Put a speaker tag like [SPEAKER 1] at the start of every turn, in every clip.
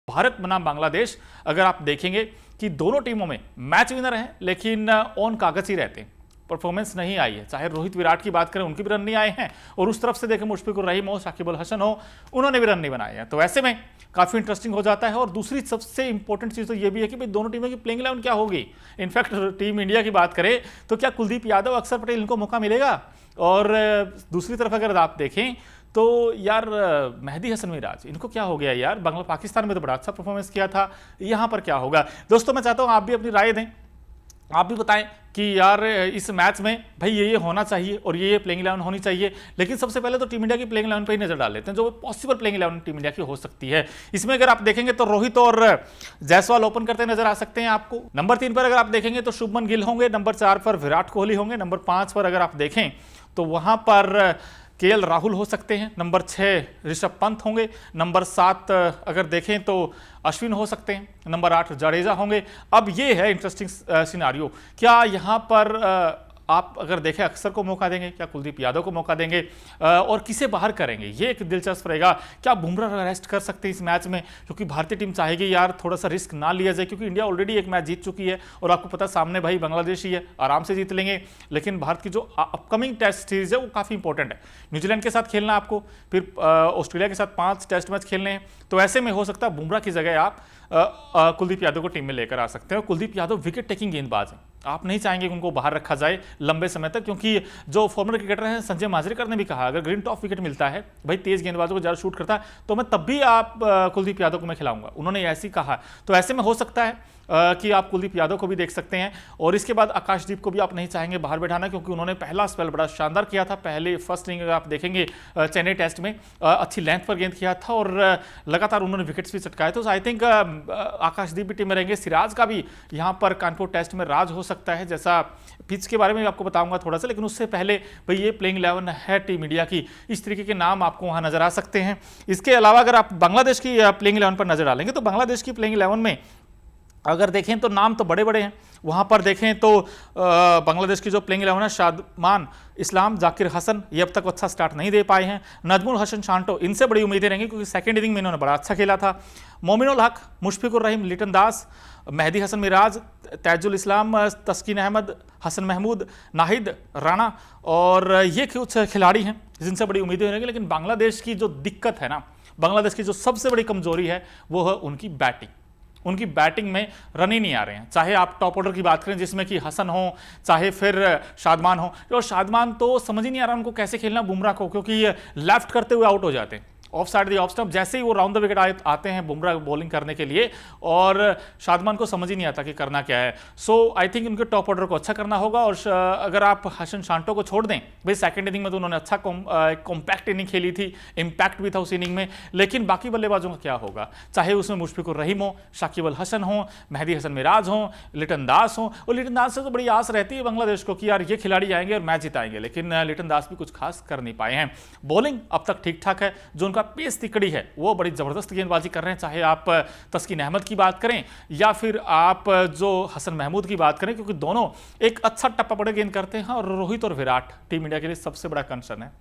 [SPEAKER 1] भारत बनाम बांग्लादेश अगर आप देखेंगे कि दोनों टीमों में मैच विनर हैं, लेकिन ऑन कागज ही रहते हैं, परफॉर्मेंस नहीं आई है। चाहे रोहित विराट की बात करें, उनके भी रन नहीं आए हैं, और उस तरफ से देखें मुशफिकुर रहीम हो, शाकिब अल हसन हो, उन्होंने भी रन नहीं बनाए हैं। तो ऐसे में काफी इंटरेस्टिंग हो जाता है। और दूसरी सबसे इंपॉर्टेंट चीज तो ये भी है कि भाई दोनों टीमों की प्लेइंग 11 क्या होगी। इनफैक्ट टीम इंडिया की बात करें तो क्या कुलदीप यादव, अक्षर पटेल, इनको मौका मिलेगा? और दूसरी तरफ अगर आप देखें तो यार मेहदी हसन मिराज, इनको क्या हो गया यार? बांग्ला पाकिस्तान में तो बड़ा अच्छा परफॉर्मेंस किया था, यहां पर क्या होगा? दोस्तों मैं चाहता हूं आप भी अपनी राय दें, आप भी बताएं कि यार इस मैच में भाई ये होना चाहिए और ये प्लेइंग 11 होनी चाहिए। लेकिन सबसे पहले तो टीम इंडिया की प्लेइंग 11 पे ही नजर डाल लेते हैं, जो पॉसिबल प्लेइंग 11 टीम इंडिया की हो सकती है। इसमें अगर आप देखेंगे तो रोहित और जायसवाल ओपन करते नजर आ सकते हैं आपको। नंबर 3 पर अगर आप देखेंगे तो शुभमन गिल होंगे, नंबर 4 पर विराट कोहली होंगे, नंबर 5 पर अगर आप देखें तो वहां पर केएल राहुल हो सकते हैं, नंबर 6 ऋषभ पंत होंगे, नंबर 7 अगर देखें तो अश्विन हो सकते हैं, नंबर 8 जडेजा होंगे। अब ये है इंटरेस्टिंग सिनारियो, क्या यहाँ पर आप अगर देखें अक्षर को मौका देंगे, क्या कुलदीप यादव को मौका देंगे, और किसे बाहर करेंगे? ये एक दिलचस्प रहेगा। क्या बुमराह रेस्ट कर सकते हैं इस मैच में? क्योंकि भारतीय टीम चाहेगी यार थोड़ा सा रिस्क ना लिया जाए, क्योंकि इंडिया ऑलरेडी एक मैच जीत चुकी है और आपको पता सामने भाई बांग्लादेश ही है, आराम से जीत लेंगे। लेकिन भारत की जो अपकमिंग टेस्ट सीरीज है वो काफी इंपॉर्टेंट है। न्यूजीलैंड के साथ खेलना आपको, फिर ऑस्ट्रेलिया के साथ 5 टेस्ट मैच खेलने हैं। तो ऐसे में हो सकता है बुमराह की जगह आप कुलदीप यादव को टीम में लेकर आ सकते हैं। कुलदीप यादव विकेट टेकिंग गेंदबाज हैं, आप नहीं चाहेंगे कि उनको बाहर रखा जाए लंबे समय तक, क्योंकि जो फॉर्मर क्रिकेटर हैं संजय माजरेकर ने भी कहा अगर ग्रीन टॉप विकेट मिलता है, भाई तेज गेंदबाजों को ज्यादा शूट करता है, तो मैं तब भी आप कुलदीप यादव को मैं खिलाऊंगा, उन्होंने ऐसी कहा। तो ऐसे में हो सकता है कि आप कुलदीप यादव को भी देख सकते हैं। और इसके बाद आकाशदीप को भी आप नहीं चाहेंगे बाहर बैठाना, क्योंकि उन्होंने पहला स्पेल बड़ा शानदार किया था। पहले फर्स्ट इनिंग आप देखेंगे चेन्नई टेस्ट में अच्छी लेंथ पर गेंद किया था और लगातार उन्होंने विकेट्स भी चटकाए। तो आई थिंक आकाशदीप भी टीम में रहेंगे। सिराज का भी यहाँ पर कानपुर टेस्ट में राज हो सकता है, जैसा पिच के बारे में आपको बताऊंगा थोड़ा सा, लेकिन उससे पहले भाई ये प्लेइंग 11 है टीम इंडिया की, इस तरीके के नाम आपको वहां नजर आ सकते हैं। इसके अलावा अगर आप बांग्लादेश की प्लेइंग 11 पर नजर डालेंगे तो बांग्लादेश की प्लेइंग 11 में अगर देखें तो नाम तो बड़े बड़े हैं। वहां पर देखें तो बांग्लादेश की जो प्लेइंग 11 है, शादमान इस्लाम, जाकिर हसन, ये अब तक अच्छा स्टार्ट नहीं दे पाए हैं। नजमुल हसन शांटो, इनसे बड़ी उम्मीदें रहेंगी क्योंकि सेकंड इनिंग में इन्होंने बड़ा अच्छा खेला था। मोमिनुल हक, मुशफिकुर रहीम, लिटन दास, मेहदी हसन मिराज, तैजुल इस्लाम, तस्कीन अहमद, हसन महमूद, नाहिद राणा, और ये कुछ खिलाड़ी हैं जिनसे बड़ी उम्मीदें रहेंगी। लेकिन बांग्लादेश की जो दिक्कत है ना, बांग्लादेश की जो सबसे बड़ी कमजोरी है वो है उनकी बैटिंग। उनकी बैटिंग में रन ही नहीं आ रहे हैं। चाहे आप टॉप ऑर्डर की बात करें जिसमें कि हसन हो, चाहे फिर शादमान हो, और शादमान तो समझ ही नहीं आ रहा उनको कैसे खेलना बुमराह को, क्योंकि लेफ्ट करते हुए आउट हो जाते हैं of side the off stump. जैसे ही वो राउंड द विकेट आते हैं बुमराह बॉलिंग करने के लिए, और शादमान को समझ ही नहीं आता कि करना क्या है। सो आई थिंक उनके टॉप ऑर्डर को अच्छा करना होगा। और अगर आप हसन शांटो को छोड़ दें, भाई सेकंड इनिंग में तो उन्होंने अच्छा कॉम्पैक्ट इनिंग खेली थी, इंपैक्ट भी था उस इनिंग में, लेकिन बाकी बल्लेबाजों का क्या होगा? चाहे उसमें मुशफिकुर रहीम हो, शाकिब अल हसन हो, मेहदी हसन मिराज हो, लिटन दास हो। और लिटन दास से तो बड़ी आस रहती है बांग्लादेश को कि यार ये खिलाड़ी आएंगे और मैच जिताएंगे, लेकिन लिटन दास भी कुछ खास कर नहीं पाए हैं। बॉलिंग अब तक ठीक ठाक है, जो उनका पेस तिकड़ी है वो बड़ी जबरदस्त गेंदबाजी कर रहे हैं। चाहे आप तस्कीन अहमद की बात करें या फिर आप जो हसन महमूद की बात करें, क्योंकि दोनों एक अच्छा टप्पा पड़े गेंद करते हैं। और रोहित और विराट टीम इंडिया के लिए सबसे बड़ा कंसर्न है,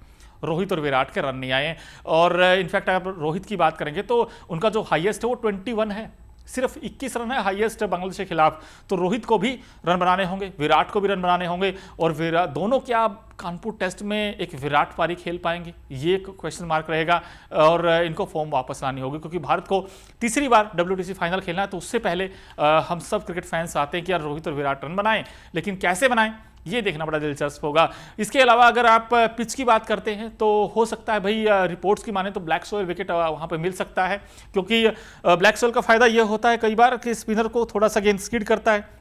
[SPEAKER 1] रोहित और विराट के रन नहीं आए। और इनफैक्ट अगर रोहित की बात करेंगे तो उनका जो हाईएस्ट है वो 21 है, सिर्फ 21 रन है हाईएस्ट बांग्लादेश के खिलाफ। तो रोहित को भी रन बनाने होंगे, विराट को भी रन बनाने होंगे। और विराट दोनों क्या कानपुर टेस्ट में एक विराट पारी खेल पाएंगे, ये एक क्वेश्चन मार्क रहेगा। और इनको फॉर्म वापस लानी होगी, क्योंकि भारत को तीसरी बार WTC फाइनल खेलना है। तो उससे पहले हम सब क्रिकेट फैंस चाहते हैं कि यार रोहित और विराट रन बनाएं, लेकिन कैसे बनाएं ये देखना बड़ा दिलचस्प होगा। इसके अलावा अगर आप पिच की बात करते हैं तो हो सकता है भाई रिपोर्ट्स की माने तो ब्लैक सोयल विकेट वहां पे मिल सकता है, क्योंकि ब्लैक सोयल का फायदा यह होता है कई बार कि स्पिनर को थोड़ा सा गेंद स्किड करता है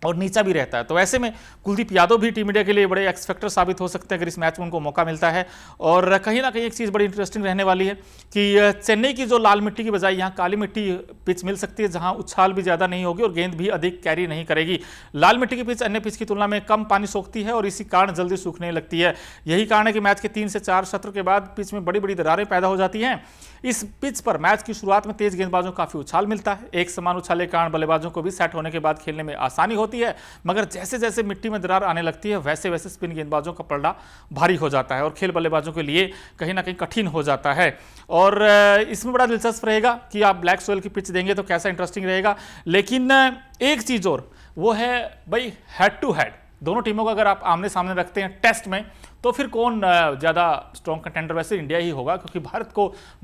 [SPEAKER 1] और नीचा भी रहता है। तो ऐसे में कुलदीप यादव भी टीम इंडिया के लिए बड़े एक्स फैक्टर साबित हो सकते हैं अगर इस मैच में उनको मौका मिलता है। और कहीं ना कहीं एक चीज़ बड़ी इंटरेस्टिंग रहने वाली है कि चेन्नई की जो लाल मिट्टी की बजाय यहाँ काली मिट्टी पिच मिल सकती है, जहां उछाल भी ज़्यादा नहीं होगी और गेंद भी अधिक कैरी नहीं करेगी। लाल मिट्टी की पिच अन्य पिच की तुलना में कम पानी सोखती है और इसी कारण जल्दी सूखने लगती है। यही कारण है कि मैच के 3 से 4 सत्र के बाद पिच में बड़ी बड़ी दरारें पैदा हो जाती हैं। इस पिच पर मैच की शुरुआत में तेज गेंदबाजों को काफी उछाल मिलता है, एक समान उछाले के कारण बल्लेबाजों को भी सेट होने के बाद खेलने में आसानी होती है। मगर जैसे जैसे मिट्टी में दरार आने लगती है वैसे वैसे स्पिन गेंदबाजों का पलड़ा भारी हो जाता है और खेल बल्लेबाजों के लिए कहीं ना कहीं कठिन हो जाता है। और इसमें बड़ा दिलचस्प रहेगा कि आप ब्लैक सोयल की पिच पिच देंगे तो कैसा इंटरेस्टिंग रहेगा। लेकिन एक चीज़ और, वो है भाई हेड टू हेड दोनों टीमों को अगर आप आमने सामने रखते हैं टेस्ट में, तो फिर कौन ज़्यादा स्ट्रॉन्ग कंटेंडर? वैसे इंडिया ही होगा, क्योंकि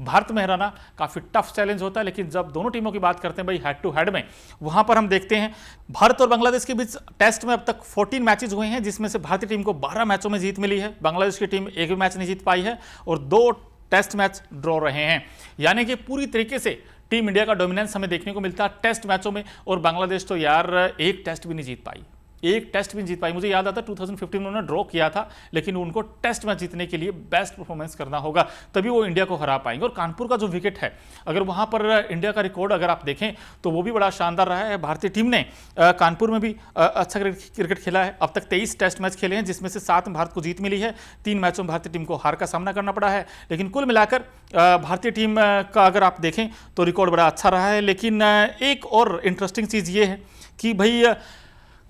[SPEAKER 1] भारत में हराना काफ़ी टफ चैलेंज होता है। लेकिन जब दोनों टीमों की बात करते हैं भाई हेड टू हेड में, वहाँ पर हम देखते हैं भारत और बांग्लादेश के बीच टेस्ट में अब तक 14 मैचेज हुए हैं, जिसमें से भारतीय टीम को 12 मैचों में जीत मिली है, बांग्लादेश की टीम एक भी मैच नहीं जीत पाई है और 2 टेस्ट मैच ड्रॉ रहे हैं। यानी कि पूरी तरीके से टीम इंडिया का डोमिनेंस हमें देखने को मिलता है टेस्ट मैचों में। और बांग्लादेश तो यार एक टेस्ट भी नहीं जीत पाई, एक टेस्ट भी जीत पाई। मुझे याद आता 2015 में उन्होंने ड्रॉ किया था, लेकिन उनको टेस्ट मैच जीतने के लिए बेस्ट परफॉर्मेंस करना होगा, तभी वो इंडिया को हरा पाएंगे। और कानपुर का जो विकेट है, अगर वहां पर इंडिया का रिकॉर्ड अगर आप देखें तो वो भी बड़ा शानदार रहा है। भारतीय टीम ने कानपुर में भी अच्छा क्रिकेट खेला है। अब तक 23 टेस्ट मैच खेले हैं, जिसमें से 7 में भारत को जीत मिली है, 3 मैचों में भारतीय टीम को हार का सामना करना पड़ा है। लेकिन कुल मिलाकर भारतीय टीम का अगर आप देखें तो रिकॉर्ड बड़ा अच्छा रहा है। लेकिन एक और इंटरेस्टिंग चीज़ ये है कि भाई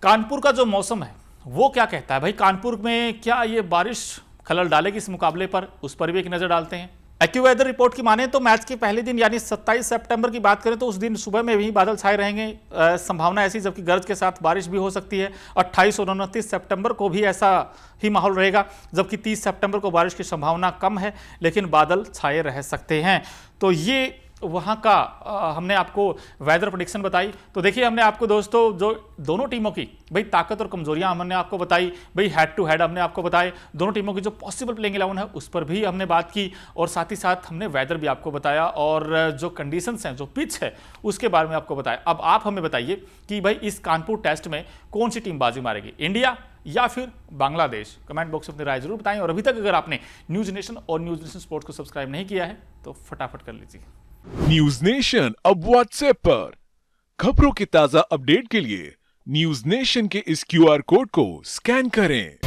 [SPEAKER 1] कानपुर का जो मौसम है वो क्या कहता है। भाई कानपुर में क्या ये बारिश खलल डालेगी इस मुकाबले पर, उस पर भी एक नज़र डालते हैं। एक्यूवेदर रिपोर्ट की माने तो मैच के पहले दिन यानी 27 सितंबर की बात करें तो उस दिन सुबह में भी बादल छाए रहेंगे, संभावना ऐसी, जबकि गरज के साथ बारिश भी हो सकती है। 28 और 29 सितंबर को भी ऐसा ही माहौल रहेगा, जबकि 30 सितंबर को बारिश की संभावना कम है, लेकिन बादल छाए रह सकते हैं। तो ये वहाँ का हमने आपको वेदर प्रेडिक्शन बताई। तो देखिए हमने आपको दोस्तों जो दोनों टीमों की भाई ताकत और कमजोरियां हमने आपको बताई, भाई हेड टू हेड हमने आपको बताए, दोनों टीमों की जो पॉसिबल प्लेइंग 11 है उस पर भी हमने बात की, और साथ ही साथ हमने वेदर भी आपको बताया और जो कंडीशंस हैं, जो पिच है, उसके बारे में आपको बताया। अब आप हमें बताइए कि भाई इस कानपुर टेस्ट में कौन सी टीम बाजी मारेगी, इंडिया या फिर बांग्लादेश? कमेंट बॉक्स में अपनी राय जरूर बताएं। और अभी तक अगर आपने न्यूज नेशन और न्यूज नेशन स्पोर्ट्स को सब्सक्राइब नहीं किया है तो फटाफट कर लीजिए।
[SPEAKER 2] न्यूज नेशन अब व्हाट्सएप पर खबरों के ताजा अपडेट के लिए न्यूज नेशन के इस QR कोड को स्कैन करें।